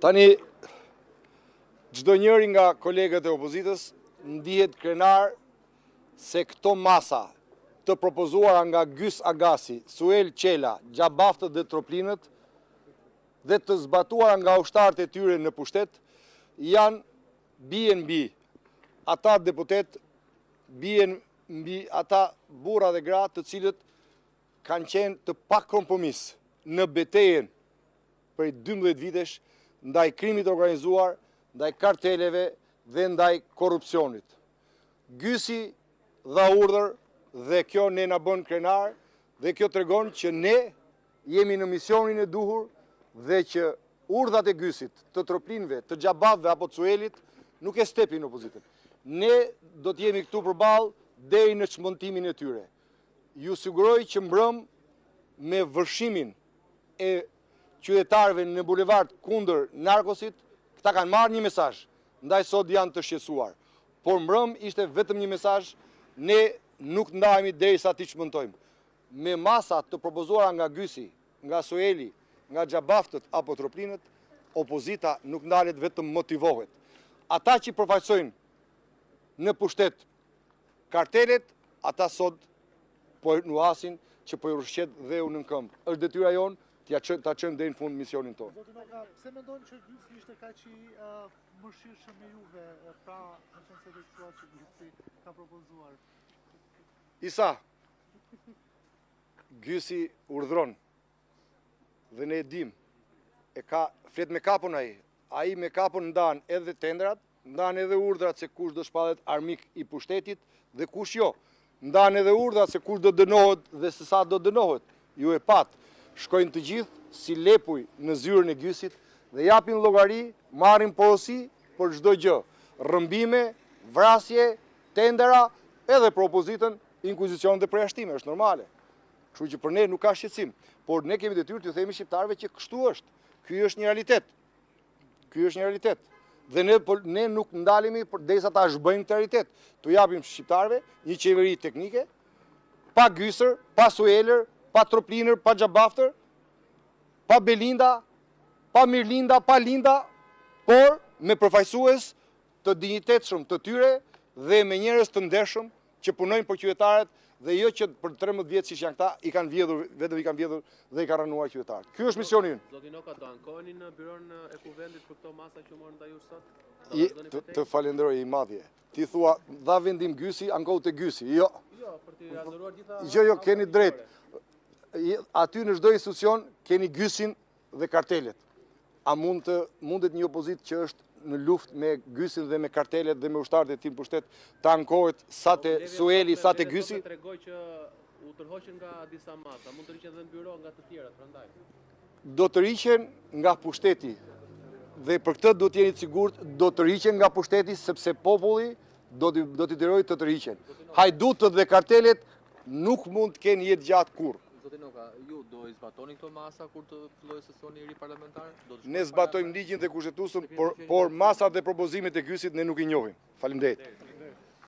Tani, çdo njëri nga kolegët e opozitës ndihet krenar se këto masa të propozuara nga Gjys Agasi, Suel Qela, Gjabaftët dhe Troplinët dhe të zbatuara nga ushtarët e tyre në pushtet, janë bien mbi ata deputet, bien mbi ata burra dhe gra të cilët kanë qenë të pa kompromis në betejën për 12 vitesh ndaj krimit organizuar, ndaj karteleve dhe ndaj korrupsionit. Gjysi dha urdhër dhe kjo ne na bën krenar dhe kjo tregon që ne jemi në misionin e duhur dhe që urdhat e Gjysit, të Troplinëve, të Xhabavëve apo të Suelit nuk e stepin opozitën. Ne do të jemi këtu përballë deri në çmontimin e tyre. Ju siguroj që mbrëm me vërshimin e qytetarëve në bulevard kundër narkosit, këta kanë marrë një mesazh, ndaj sot janë të shqetësuar. Por mbrëm ishte vetëm një mesazh, ne nuk ndahemi derisa t'i çmontojmë. Me masat të propozuara nga Gjysi, nga Sueli, nga Xhabaftët apo Troplinët, opozita nuk ndalet, vetëm motivohet. Ata që përfaqësojnë në pushtet kartelet, ata sot po nuhasin që po i rrshqet dheu në këmbë. Është detyra jonë ta çojmë deri në fund misionin tonë. Zotin Oka, pse mendoni që Gjysi ishte kaq i mëshirshëm me juve, pra në qenë se deksuar që Gjysi ka propozuar? Isa, Gjysi urdhron dhe ne e dim, flet me kapun ai me kapun ndan edhe tendrat, ndan edhe urdhrat se kush do shpallet armik i pushtetit dhe kush jo. Ndan edhe urdhrat se kush do dënohet dhe se sa do dënohet. Ju e pat, shkojnë të gjithë si lepuj në zyrën e Gjysit dhe japin llogari, marrin porosi për çdo gjë. Rrëmbime, vrasje, tendera, edhe për opozitën, inkuizicion dhe përjashtime, është normale. Kështu që për ne nuk ka shqetësim, por ne kemi detyrë t'ju themi shqiptarëve që kështu është. Ky është një realitet. Ky është një realitet. Dhe ne nuk ndalemi derisa ta zhbëjmë këtë realitet. T'u japim shqiptarëve një qeveri teknike, pa Gjysër, pa Sueler, pa Troplinër, pa Xhabaftër, pa Belinda, pa Mirlinda, pa Linda, por me përfaqësues të dinjitetshëm të tyre dhe me njerëz të ndershëm që punojnë për qytetarët dhe jo që për 13 vjet siç janë këta i kanë vjedhur, vetëm i kanë vjedhur dhe i kanë rënuar qytetarët. Ky është misioni ynë. Zotin Oka, do ankoheni në byron e kuvendit për këto masa që morën ndaj jush sot? Të falenderoj i madje. Ti thua dha vendim Gjysi, ankohu te Gjysi. Jo. Jo, për të azuruar gjitha. Jo, keni drejt. Aty në çdo institucion keni Gjysin dhe kartelet. A mundet një opozit që është në luftë me Gjysin dhe me kartelet dhe me ushtarët e tij në pushtet të ankohet sa te Sueli, sa te Gjysi? Do të tregoj që u tërhoqën nga disa masa, mund të riqen edhe në byro nga të tjerat, prandaj. Do të riqen nga pushteti. Dhe për këtë do të jeni të sigurt, do të riqen nga pushteti sepse populli do t'i derojë të riqen. Hajdutët dhe kartelet nuk mund të kenë jetë gjatë kurrë. Zotin Oka, ju do i zbatoni këto masa kur të fillojë sesioni i ri parlamentar? Ne zbatojmë ligjin dhe kushtetuesën, por masat dhe propozimet e Gjysit ne nuk i njohim. Faleminderit.